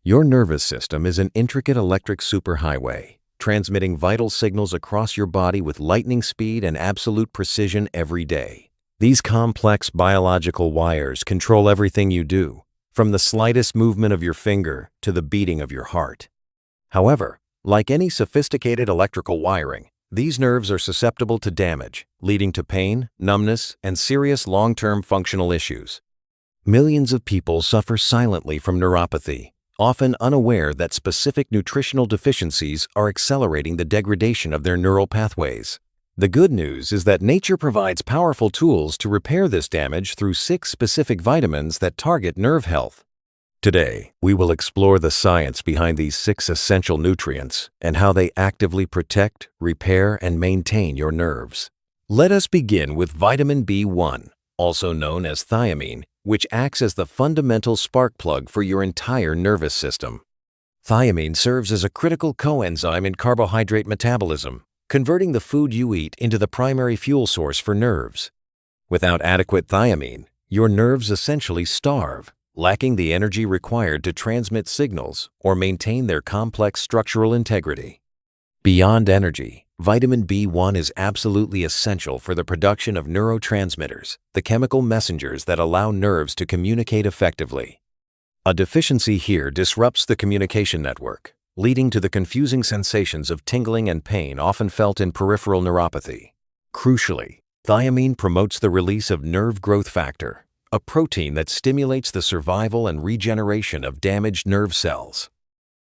Your nervous system is an intricate electric superhighway, transmitting vital signals across your body with lightning speed and absolute precision every day. These complex biological wires control everything you do, from the slightest movement of your finger to the beating of your heart. However, like any sophisticated electrical wiring, these nerves are susceptible to damage, leading to pain, numbness, and serious long-term functional issues. Millions of people suffer silently from neuropathy, often unaware that specific nutritional deficiencies are accelerating the degradation of their neural pathways. The good news is that nature provides powerful tools to repair this damage through 6 specific vitamins that target nerve health. Today, we will explore the science behind these 6 essential nutrients and how they actively protect, repair, and maintain your nerves. Let us begin with vitamin B1, also known as thiamine, which acts as the fundamental spark plug for your entire nervous system. Thiamine serves as a critical coenzyme in carbohydrate metabolism, converting the food you eat into the primary fuel source for nerves. Without adequate thiamine, your nerves essentially starve, lacking the energy required to transmit signals or maintain their complex structural integrity. Beyond energy, vitamin B1 is absolutely essential for the production of neurotransmitters, the chemical messengers that allow nerves to communicate effectively. A deficiency here disrupts the communication network, leading to the confusing sensations of tingling and pain often felt in peripheral neuropathy. Crucially, thiamine promotes the release of nerve growth factor, a protein that stimulates the survival and regeneration of damaged nerve cells.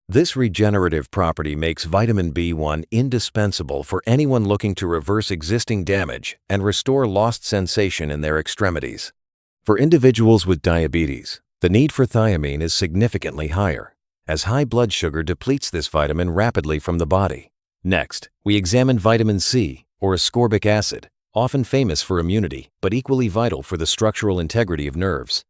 This regenerative property makes vitamin B1 indispensable for anyone looking to reverse existing damage and restore lost sensation in their extremities. For individuals with diabetes, the need for thiamine is significantly higher, as high blood sugar depletes this vitamin rapidly from the body. Next, we examine vitamin C, or ascorbic acid, often famous for immunity, but equally vital for the structural integrity of nerves.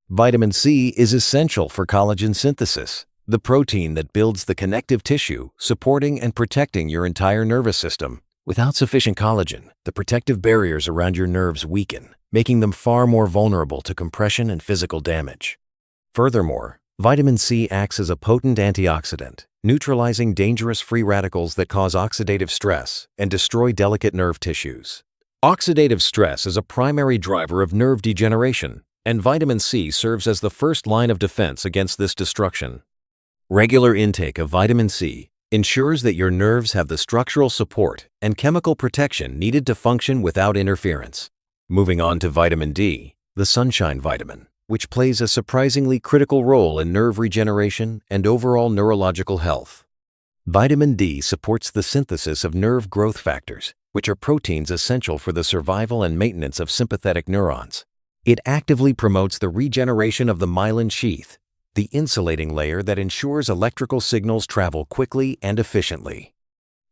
Vitamin C is essential for collagen synthesis, the protein that builds the connective tissue, supporting and protecting your entire nervous system. Without sufficient collagen, the protective barriers around your nerves weaken, making them far more vulnerable to compression and physical damage. Furthermore, vitamin C acts as a potent antioxidant, neutralizing dangerous free radicals that cause oxidative stress and destroy delicate nerve tissues. Oxidative stress is a primary driver of nerve degeneration, and vitamin C serves as the first line of defense against this destruction. Regular intake of vitamin C ensures that your nerves have the structural support and chemical protection needed to function without interference. Moving on to vitamin D, the sunshine vitamin, which plays a surprisingly critical role in nerve regeneration and overall neurological health. Vitamin D supports the synthesis of nerve growth factors, which are proteins essential for the survival and maintenance of sympathetic neurons. It actively promotes the regeneration of the myelin sheath, the insulating layer that ensures electrical signals travel quickly and efficiently.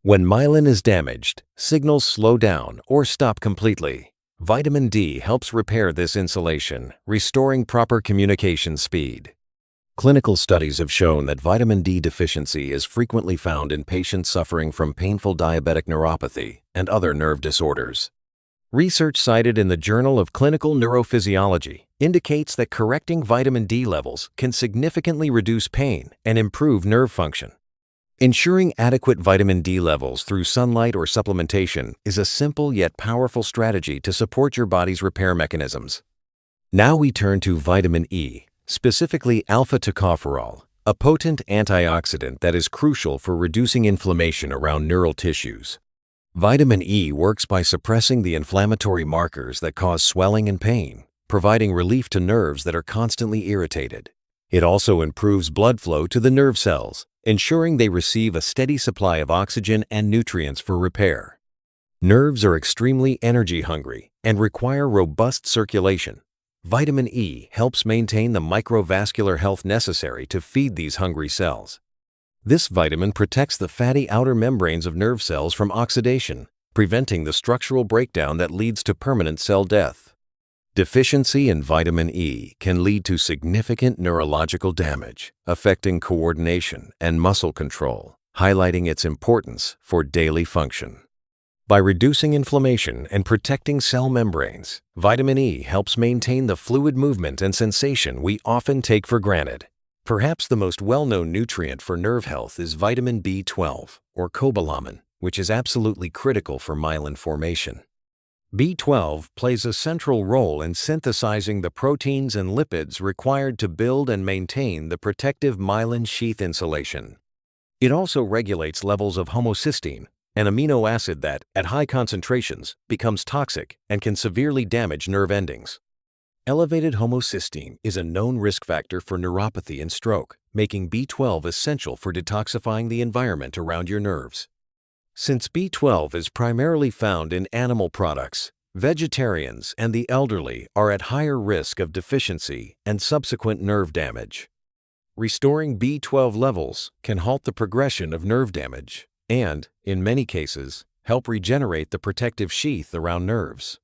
When myelin is damaged, signals slow down or stop completely. Vitamin D helps repair this insulation, restoring proper communication speed. Clinical studies have shown that vitamin D deficiency is frequently found in patients suffering from painful diabetic neuropathy and other nerve disorders. Research cited in the Journal of Clinical Neurophysiology indicates that correcting vitamin D levels can significantly reduce pain and improve nerve function. Ensuring adequate vitamin D levels through sunlight or supplementation is a simple yet powerful strategy to support your body's repair mechanisms. Now we turn to vitamin E, specifically alpha-tocopherol, a potent antioxidant that is crucial for reducing inflammation around neural tissues. Vitamin E works by suppressing the inflammatory markers that cause swelling and pain, providing relief to nerves that are constantly irritated. It also improves blood flow to the nerve cells, ensuring they receive a steady supply of oxygen and nutrients for repair. Nerves are extremely energy hungry and require robust circulation. Vitamin E helps maintain the microvascular health necessary to feed these hungry cells. This vitamin protects the fatty outer membranes of nerve cells from oxidation, preventing the structural breakdown that leads to permanent cell death. Deficiency in vitamin E can lead to significant neurological damage, affecting coordination and muscle control, highlighting its importance for daily function. By reducing inflammation and protecting cell membranes, vitamin E helps maintain the fluid movement and sensation we often take for granted. Perhaps the most well-known nutrient for nerve health is vitamin B12, or cobalamin, which is absolutely critical for myelin formation. B12 plays a central role in synthesizing the proteins and lipids required to build and maintain the protective myelin sheath insulation. It also regulates levels of homocysteine, an amino acid that, at high concentrations, becomes toxic and can severely damage nerve endings. Elevated homocysteine is a known risk factor for neuropathy and stroke, making B12 essential for detoxifying the environment around your nerves. Since B12 is primarily found in animal products, vegetarians and the elderly are at higher risk of deficiency and subsequent nerve damage. Restoring B12 levels can halt the progression of nerve damage and, in many cases, help regenerate the protective sheath around nerves.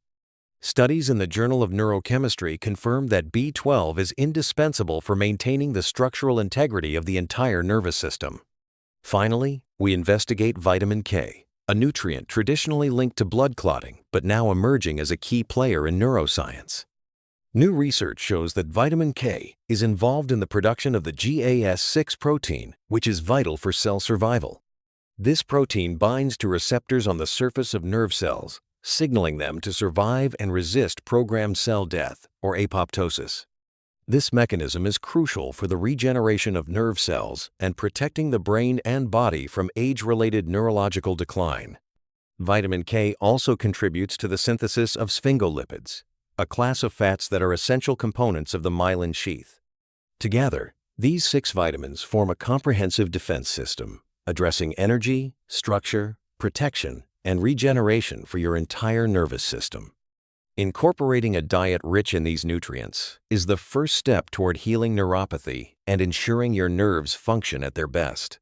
Studies in the Journal of Neurochemistry confirm that B12 is indispensable for maintaining the structural integrity of the entire nervous system. Finally, we investigate vitamin K, a nutrient traditionally linked to blood clotting but now emerging as a key player in neuroscience. New research shows that vitamin K is involved in the production of the GAS6 protein, which is vital for cell survival. This protein binds to receptors on the surface of nerve cells, signaling them to survive and resist programmed cell death, or apoptosis. This mechanism is crucial for the regeneration of nerve cells and protecting the brain and body from age-related neurological decline. Vitamin K also contributes to the synthesis of sphingolipids, a class of fats that are essential components of the myelin sheath. Together, these 6 vitamins form a comprehensive defense system, addressing energy, structure, protection, and regeneration for your entire nervous system. Incorporating a diet rich in these nutrients is the first step toward healing neuropathy and ensuring your nerves function at their best.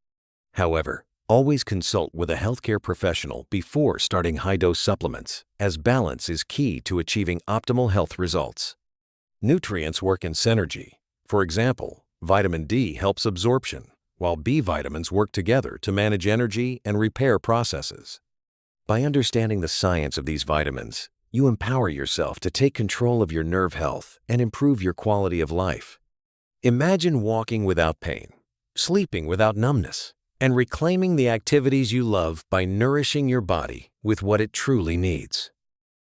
However, always consult with a healthcare professional before starting high-dose supplements, as balance is key to achieving optimal health results. Nutrients work in synergy. For example, vitamin D helps absorption, while B vitamins work together to manage energy and repair processes. By understanding the science of these vitamins, you empower yourself to take control of your nerve health and improve your quality of life. Imagine walking without pain, sleeping without numbness, and reclaiming the activities you love by nourishing your body with what it truly needs.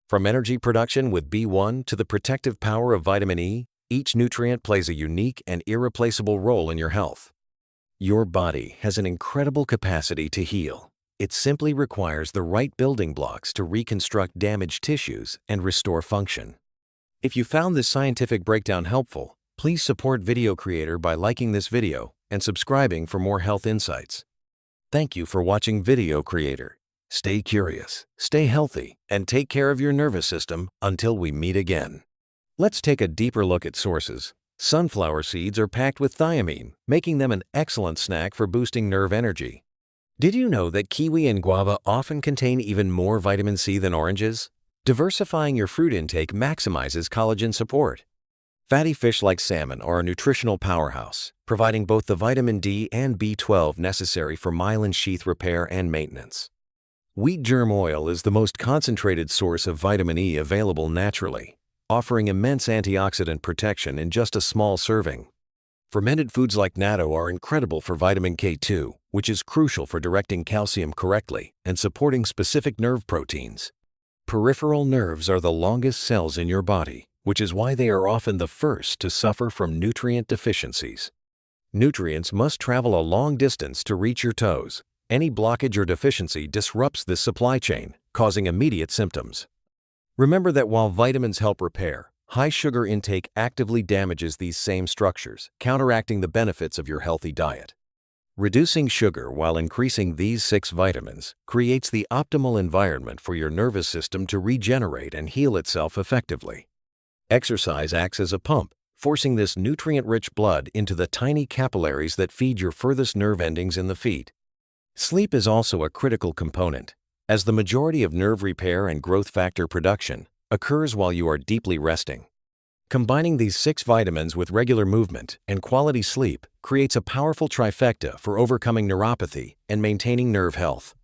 From energy production with B1 to the protective power of vitamin E, each nutrient plays a unique and irreplaceable role in your health. Your body has an incredible capacity to heal. It simply requires the right building blocks to reconstruct damaged tissues and restore function. If you found this scientific breakdown helpful, please support Video Creator by liking this video and subscribing for more health insights. Thank you for watching Video Creator. Stay curious, stay healthy, and take care of your nervous system until we meet again. Let's take a deeper look at sources. Sunflower seeds are packed with thiamine, making them an excellent snack for boosting nerve energy. Did you know that kiwi and guava often contain even more vitamin C than oranges? Diversifying your fruit intake maximizes collagen support. Fatty fish like salmon are a nutritional powerhouse, providing both the vitamin D and B12 necessary for myelin sheath repair and maintenance. Wheat germ oil is the most concentrated source of vitamin E available naturally, offering immense antioxidant protection in just a small serving. Fermented foods like natto are incredible for vitamin K2, which is crucial for directing calcium correctly and supporting specific nerve proteins. Peripheral nerves are the longest cells in your body, which is why they are often the first to suffer from nutrient deficiencies. Nutrients must travel a long distance to reach your toes. Any blockage or deficiency disrupts this supply chain, causing immediate symptoms. Remember that while vitamins help repair, high sugar intake actively damages these same structures, counteracting the benefits of your healthy diet. Reducing sugar while increasing these 6 vitamins creates the optimal environment for your nervous system to regenerate and heal itself effectively. Exercise acts as a pump, forcing this nutrient-rich blood into the tiny capillaries that feed your furthest nerve endings in the feet. Sleep is also a critical component, as the majority of nerve repair and growth factor production occurs while you are deeply resting. Combining these 6 vitamins with regular movement and quality sleep creates a powerful trifecta for overcoming neuropathy and maintaining nerve health.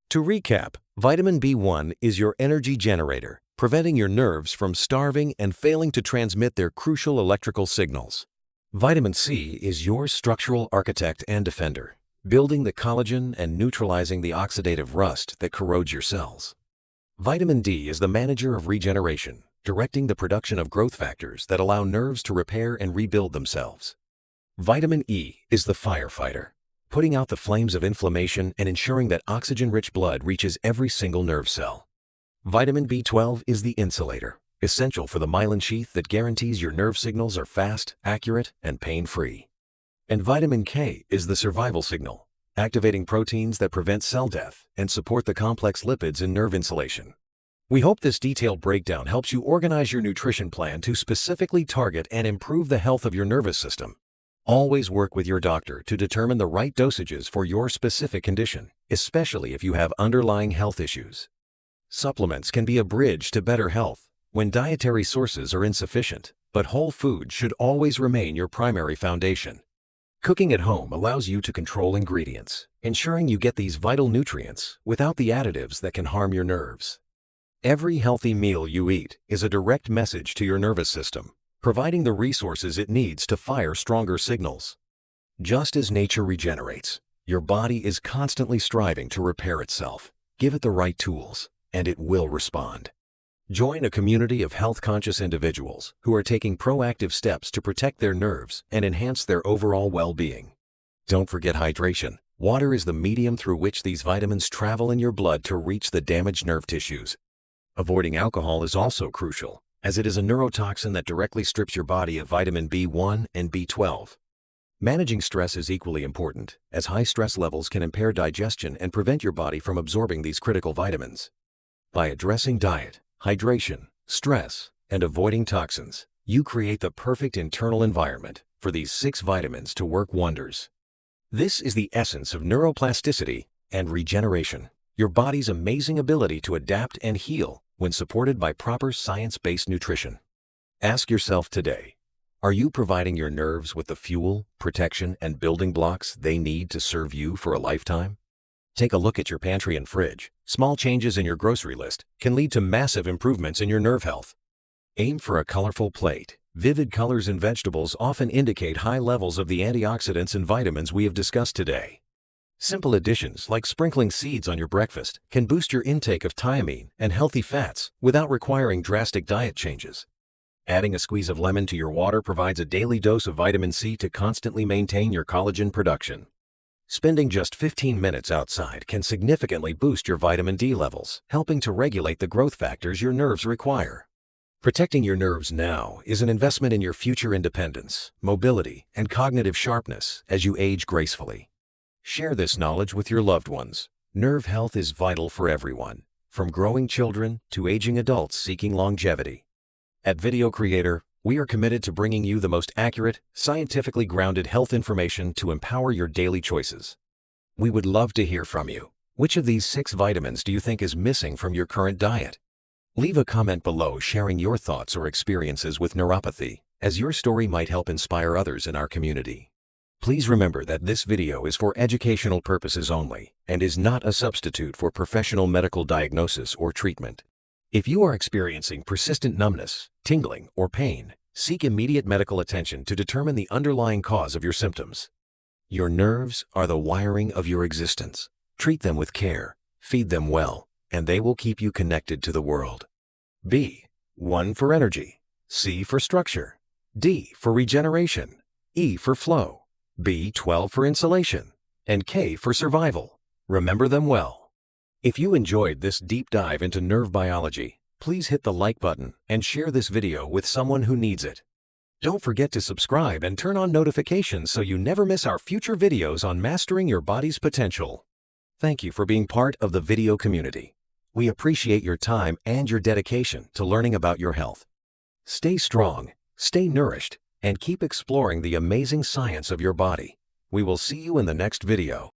To recap, vitamin B1 is your energy generator, preventing your nerves from starving and failing to transmit their crucial electrical signals. Vitamin C is your structural architect and defender, building the collagen and neutralizing the oxidative rust that corrodes your cells. Vitamin D is the manager of regeneration, directing the production of growth factors that allow nerves to repair and rebuild themselves. Vitamin E is the firefighter, putting out the flames of inflammation and ensuring that oxygen-rich blood reaches every single nerve cell. Vitamin B12 is the insulator, essential for the myelin sheath that guarantees your nerve signals are fast, accurate, and pain-free. And vitamin K is the survival signal, activating proteins that prevent cell death and support the complex lipids in nerve insulation. We hope this detailed breakdown helps you organize your nutrition plan to specifically target and improve the health of your nervous system. Always work with your doctor to determine the right dosages for your specific condition, especially if you have underlying health issues. Supplements can be a bridge to better health when dietary sources are insufficient, but whole food should always remain your primary foundation. Cooking at home allows you to control ingredients, ensuring you get these vital nutrients without the additives that can harm your nerves. Every healthy meal you eat is a direct message to your nervous system, providing the resources it needs to fire stronger signals. Just as nature regenerates, your body is constantly striving to repair itself. Give it the right tools, and it will respond. Join a community of health-conscious individuals who are taking proactive steps to protect their nerves and enhance their overall well-being. Don't forget hydration. Water is the medium through which these vitamins travel in your blood to reach the damaged nerve tissues. Avoiding alcohol is also crucial, as it is a neurotoxin that directly strips your body of vitamin B1 and B12. Managing stress is equally important, as high stress levels can impair digestion and prevent your body from absorbing these critical vitamins. By addressing diet, hydration, stress, and avoiding toxins, you create the perfect internal environment for these 6 vitamins to work wonders. This is the essence of neuroplasticity and regeneration, your body's amazing ability to adapt and heal when supported by proper science-based nutrition. Ask yourself today, are you providing your nerves with the fuel, protection, and building blocks they need to serve you for a lifetime? Take a look at your pantry and fridge. Small changes in your grocery list can lead to massive improvements in your nerve health. Aim for a colorful plate. Vivid colors in vegetables often indicate high levels of the antioxidants and vitamins we have discussed today. Simple additions like sprinkling seeds on your breakfast can boost your intake of thiamine and healthy fats without requiring drastic diet changes. Adding a squeeze of lemon to your water provides a daily dose of vitamin C to constantly maintain your collagen production. Spending just 15 minutes outside can significantly boost your vitamin D levels, helping to regulate the growth factors your nerves require. Protecting your nerves now is an investment in your future independence, mobility, and cognitive sharpness as you age gracefully. Share this knowledge with your loved ones. Nerve health is vital for everyone, from growing children to aging adults seeking longevity. At Video Creator, we are committed to bringing you the most accurate, scientifically grounded health information to empower your daily choices. We would love to hear from you. Which of these 6 vitamins do you think is missing from your current diet? Leave a comment below sharing your thoughts or experiences with neuropathy, as your story might help inspire others in our community. Please remember that this video is for educational purposes only and is not a substitute for professional medical diagnosis or treatment. If you are experiencing persistent numbness, tingling, or pain, seek immediate medical attention to determine the underlying cause of your symptoms. Your nerves are the wiring of your existence. Treat them with care, feed them well, and they will keep you connected to the world. B1 for energy, C for structure, D for regeneration, E for flow, B12 for insulation, and K for survival. Remember them well. If you enjoyed this deep dive into nerve biology, please hit the like button and share this video with someone who needs it. Don't forget to subscribe and turn on notifications so you never miss our future videos on mastering your body's potential. Thank you for being part of the video community. We appreciate your time and your dedication to learning about your health. Stay strong, stay nourished, and keep exploring the amazing science of your body. We will see you in the next video.